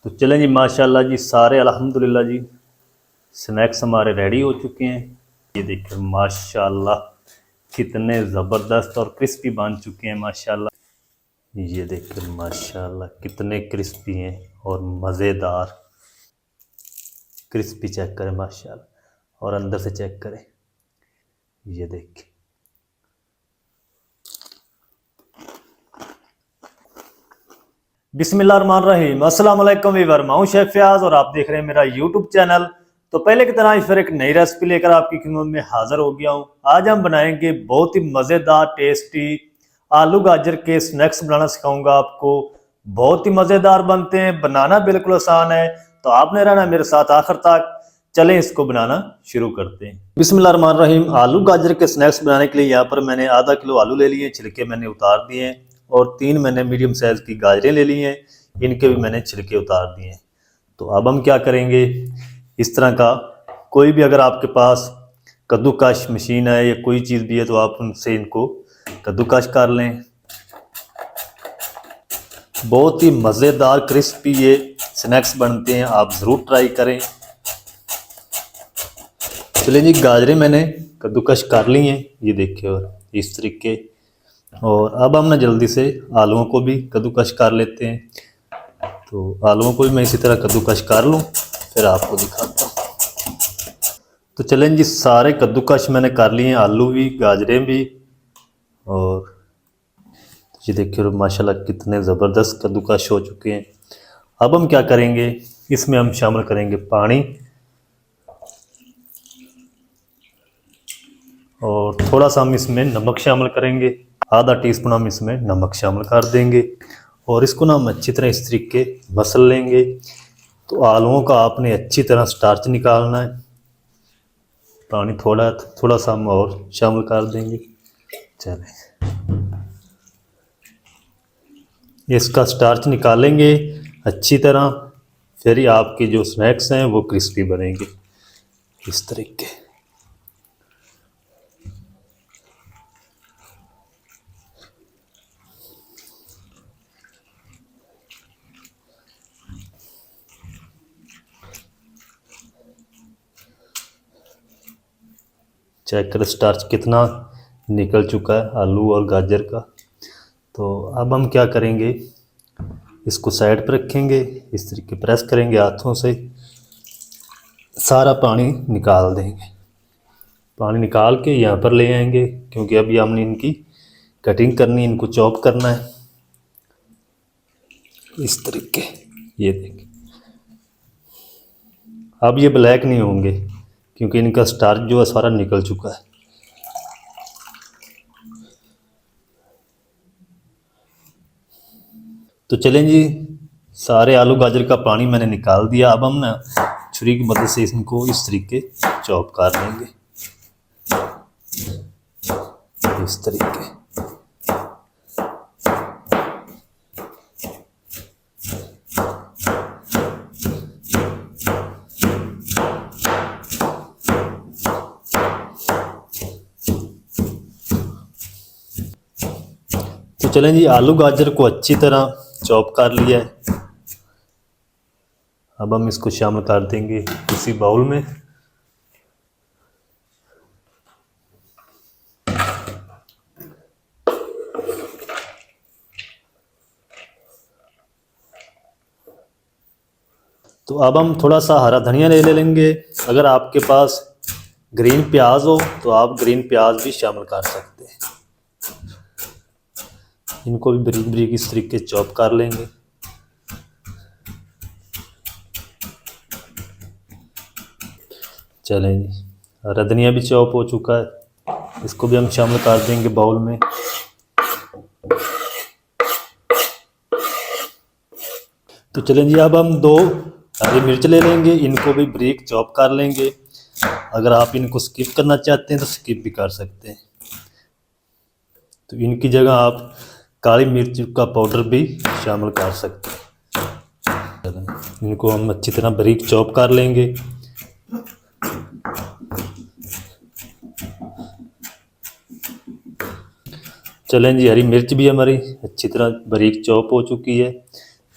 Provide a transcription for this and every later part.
तो चलें जी, माशाल्लाह जी, सारे अल्हम्दुलिल्लाह जी स्नैक्स हमारे रेडी हो चुके हैं। ये देखिए माशाल्लाह कितने ज़बरदस्त और क्रिस्पी बन चुके हैं माशाल्लाह। ये देखिए माशाल्लाह कितने क्रिस्पी हैं और मज़ेदार। क्रिस्पी चेक करें माशाल्लाह, और अंदर से चेक करें। ये देखिए बिस्मिल्लाहिर्रहमानिर्रहीम। अस्सलाम वालेकुम वीवर, मैं हूं शेफ फयाज और आप देख रहे हैं मेरा यूट्यूब चैनल। तो पहले की तरह ही फिर एक नई रेसिपी लेकर आपकी खिदमत में हाजिर हो गया हूं। आज हम बनाएंगे बहुत ही मज़ेदार टेस्टी आलू गाजर के स्नैक्स बनाना सिखाऊंगा आपको। बहुत ही मज़ेदार बनते हैं, बनाना बिल्कुल आसान है। तो आपने रहना मेरे साथ आखिर तक। चलें इसको बनाना शुरू करते हैं। बिस्मिल्लाहिर्रहमानिर्रहीम। आलू गाजर के स्नैक्स बनाने के लिए यहाँ पर मैंने आधा किलो आलू ले लिए, छिलके मैंने उतार दिए हैं। और 3 मैंने मीडियम साइज़ की गाजरें ले ली हैं, इनके भी मैंने छिलके उतार दिए हैं। तो अब हम क्या करेंगे, इस तरह का कोई भी अगर आपके पास कद्दूकश मशीन है या कोई चीज़ भी है तो आप उनसे इनको कद्दूकश कर लें। बहुत ही मज़ेदार क्रिस्पी ये स्नैक्स बनते हैं, आप ज़रूर ट्राई करें। चलिए जी, गाजरें मैंने कद्दूकश कर ली हैं, ये देखिए, और इस तरीके। और अब हम ना जल्दी से आलूओं को भी कद्दूकश कर लेते हैं। तो आलूओं को भी मैं इसी तरह कद्दूकश कर लूँ, फिर आपको दिखाता हूँ। तो चलें जी, सारे कद्दूकश मैंने कर लिए हैं, आलू भी गाजरें भी। और ये देखिए माशाल्लाह कितने ज़बरदस्त कद्दूकश हो चुके हैं। अब हम क्या करेंगे, इसमें हम शामिल करेंगे पानी, और थोड़ा सा हम इसमें नमक शामिल करेंगे। आधा टीस्पून हम इसमें नमक शामिल कर देंगे। और इसको ना हम अच्छी तरह इस तरीके मसल लेंगे। तो आलूओं का आपने अच्छी तरह स्टार्च निकालना है। पानी थोड़ा थोड़ा सा हम और शामिल कर देंगे। चलें, इसका स्टार्च निकालेंगे अच्छी तरह, फिर ही आपके जो स्नैक्स हैं वो क्रिस्पी बनेंगे इस तरीके। चेक कर स्टार्च कितना निकल चुका है आलू और गाजर का। तो अब हम क्या करेंगे, इसको साइड पर रखेंगे, इस तरीके प्रेस करेंगे हाथों से, सारा पानी निकाल देंगे। पानी निकाल के यहाँ पर ले आएंगे, क्योंकि अभी हमने इनकी कटिंग करनी है, इनको चॉप करना है इस तरीके। ये देखिए, अब ये ब्लैक नहीं होंगे क्योंकि इनका स्टार्च जो है सारा निकल चुका है। तो चलें जी, सारे आलू गाजर का पानी मैंने निकाल दिया। अब हम ना छुरी की मदद से इनको इस तरीके चॉप कर लेंगे इस तरीके। तो चलें जी, आलू गाजर को अच्छी तरह चॉप कर लिया है। अब हम इसको शामिल कर देंगे किसी बाउल में। तो अब हम थोड़ा सा हरा धनिया ले लेंगे। अगर आपके पास ग्रीन प्याज हो तो आप ग्रीन प्याज भी शामिल कर सकते हैं। इनको भी बारीक बारीक इस तरीके चॉप कर लेंगे। चलें जी, हरा धनिया भी चॉप हो चुका है, इसको भी हम शामिल कर देंगे बाउल में। तो चलें जी, अब हम 2 हरी मिर्च ले लेंगे, इनको भी बारीक चॉप कर लेंगे। अगर आप इनको स्किप करना चाहते हैं तो स्किप भी कर सकते हैं। तो इनकी जगह आप काली मिर्च का पाउडर भी शामिल कर सकते हैं। इनको हम अच्छी तरह बारीक चॉप कर लेंगे। चलें जी, हरी मिर्च भी हमारी अच्छी तरह बारीक चॉप हो चुकी है।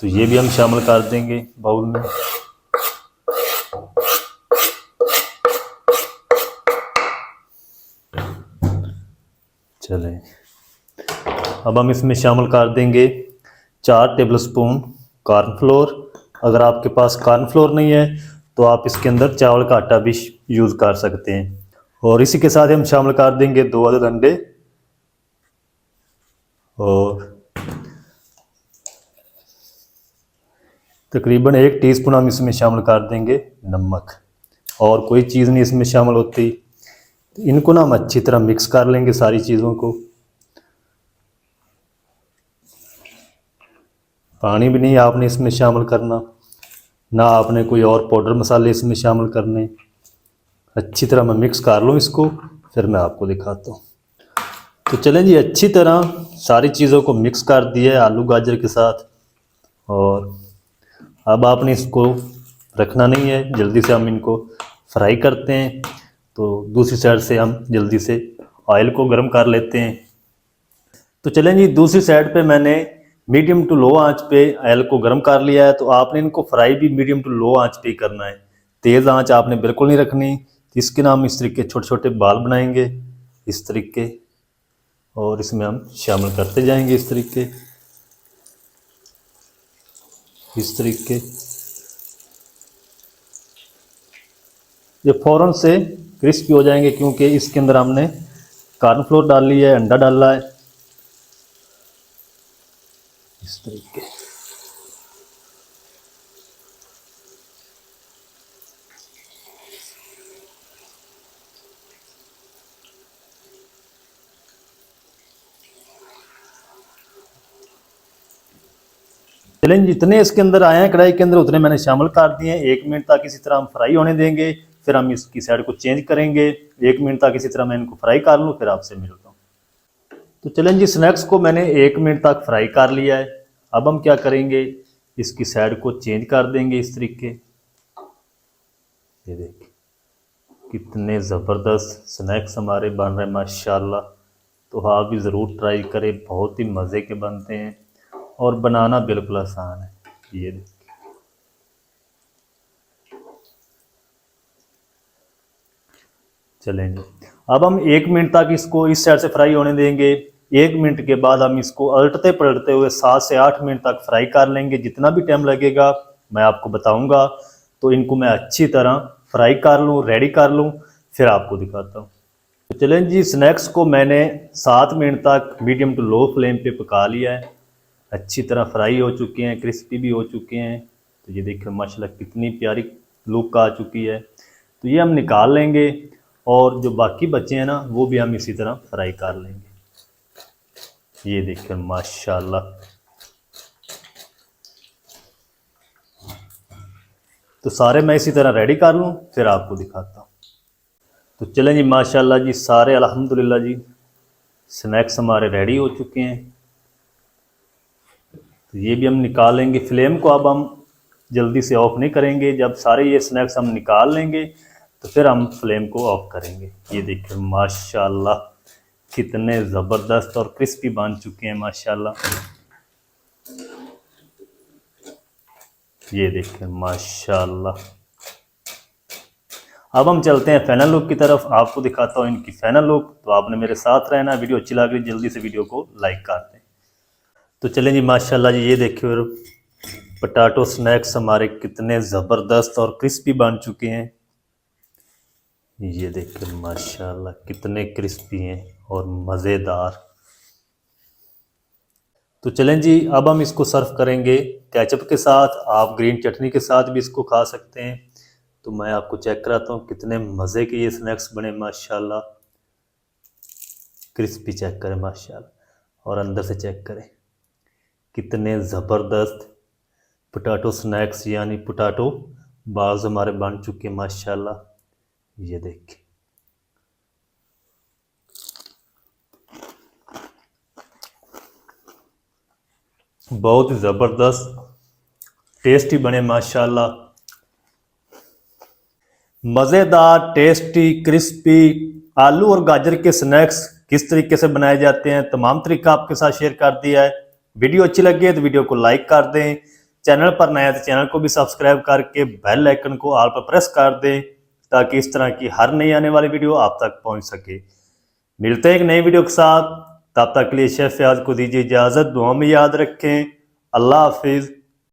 तो ये भी हम शामिल कर देंगे बाउल में। चलें, अब हम इसमें शामिल कर देंगे 4 टेबलस्पून कॉर्नफ्लोर। अगर आपके पास कॉर्नफ्लोर नहीं है तो आप इसके अंदर चावल का आटा भी यूज़ कर सकते हैं। और इसी के साथ हम शामिल कर देंगे 2 अदद अंडे और तकरीबन 1 टीस्पून हम इसमें शामिल कर देंगे नमक। और कोई चीज़ नहीं इसमें शामिल होती। तो इनको ना हम अच्छी तरह मिक्स कर लेंगे सारी चीज़ों को। पानी भी नहीं आपने इसमें शामिल करना, ना आपने कोई और पाउडर मसाले इसमें शामिल करने। अच्छी तरह मैं मिक्स कर लूँ इसको, फिर मैं आपको दिखाता हूँ। तो चलें जी, अच्छी तरह सारी चीज़ों को मिक्स कर दिया है आलू गाजर के साथ। और अब आपने इसको रखना नहीं है, जल्दी से हम इनको फ्राई करते हैं। तो दूसरी साइड से हम जल्दी से ऑयल को गर्म कर लेते हैं। तो चलें जी, दूसरी साइड पे मैंने मीडियम टू लो आंच पे ऑयल को गर्म कर लिया है। तो आपने इनको फ्राई भी मीडियम टू लो आंच पे ही करना है, तेज़ आंच आपने बिल्कुल नहीं रखनी। तो इसके नाम इस तरीके छोटे छोटे बाल बनाएंगे इस तरीके, और इसमें हम शामिल करते जाएंगे इस तरीके। ये फ़ौरन से क्रिस्पी हो जाएंगे क्योंकि इसके अंदर हमने कॉर्नफ्लोर डाल लिया है, अंडा डाला है इस तरीके। चलें, जितने इसके अंदर आए हैं कढ़ाई के अंदर उतने मैंने शामिल कर दिए हैं। 1 मिनट तक इसी तरह हम फ्राई होने देंगे, फिर हम इसकी साइड को चेंज करेंगे। 1 मिनट तक इसी तरह मैं इनको फ्राई कर लूँ, फिर आपसे मिलता हूँ। तो चलें जी, स्नैक्स को मैंने 1 मिनट तक फ्राई कर लिया है। अब हम क्या करेंगे, इसकी साइड को चेंज कर देंगे इस तरीके। ये देखिए कितने ज़बरदस्त स्नैक्स हमारे बन रहे हैं माशाल्लाह। तो आप भी ज़रूर ट्राई करें, बहुत ही मज़े के बनते हैं और बनाना बिल्कुल आसान है। ये देखिए, चलेंगे। अब हम 1 मिनट तक इसको इस साइड से फ्राई होने देंगे। 1 मिनट के बाद हम इसको उलटते पलटते हुए 7 से 8 मिनट तक फ्राई कर लेंगे। जितना भी टाइम लगेगा मैं आपको बताऊंगा। तो इनको मैं अच्छी तरह फ्राई कर लूँ, रेडी कर लूँ, फिर आपको दिखाता हूँ। तो चलें जी, स्नैक्स को मैंने 7 मिनट तक मीडियम टू लो फ्लेम पे पका लिया है। अच्छी तरह फ्राई हो चुके हैं, क्रिस्पी भी हो चुके हैं। तो ये देखिए माशाल्लाह कितनी प्यारी लुक आ चुकी है। तो ये हम निकाल लेंगे और जो बाकी बचे हैं ना वो भी हम इसी तरह फ्राई कर लेंगे। ये देखिए माशाल्लाह। तो सारे मैं इसी तरह रेडी कर लूँ, फिर आपको दिखाता हूँ। तो चलें जी, माशाल्लाह जी, सारे अल्हम्दुलिल्लाह जी स्नैक्स हमारे रेडी हो चुके हैं। तो ये भी हम निकालेंगे। फ्लेम को अब हम जल्दी से ऑफ नहीं करेंगे। जब सारे ये स्नैक्स हम निकाल लेंगे तो फिर हम फ्लेम को ऑफ करेंगे। ये देखिए माशाल्लाह कितने ज़बरदस्त और क्रिस्पी बन चुके हैं माशाल्लाह। ये देखिए माशाल्लाह। अब हम चलते हैं फाइनल लुक की तरफ, आपको दिखाता हूँ इनकी फाइनल लुक। तो आपने मेरे साथ रहना। वीडियो अच्छी लग रही जल्दी से वीडियो को लाइक कर दें। तो चलें जी, माशाल्लाह जी, ये देखिए पोटैटो स्नैक्स हमारे कितने ज़बरदस्त और क्रिस्पी बन चुके हैं। ये देखिए माशाल्लाह कितने क्रिस्पी हैं और मज़ेदार। तो चलें जी, अब हम इसको सर्व करेंगे केचप के साथ। आप ग्रीन चटनी के साथ भी इसको खा सकते हैं। तो मैं आपको चेक कराता हूँ कितने मज़े के ये स्नैक्स बने माशाल्लाह। क्रिस्पी चेक करें माशाल्लाह, और अंदर से चेक करें कितने ज़बरदस्त पोटैटो स्नैक्स यानी पोटैटो बाल्स हमारे बन चुके हैं माशाल्लाह। ये देखिए बहुत ही ज़बरदस्त टेस्टी बने माशाल्लाह। मज़ेदार, टेस्टी, क्रिस्पी आलू और गाजर के स्नैक्स किस तरीके से बनाए जाते हैं तमाम तरीका आपके साथ शेयर कर दिया है। वीडियो अच्छी लगी है तो वीडियो को लाइक कर दें, चैनल पर नया तो चैनल को भी सब्सक्राइब करके बेल आइकन को ऑल पर प्रेस कर दें ताकि इस तरह की हर नई आने वाली वीडियो आप तक पहुंच सके। मिलते हैं एक नई वीडियो के साथ, तब तक के लिए शेफ फयाज को दीजिए इजाज़त। दुआ में याद रखें। अल्लाह हाफिज़।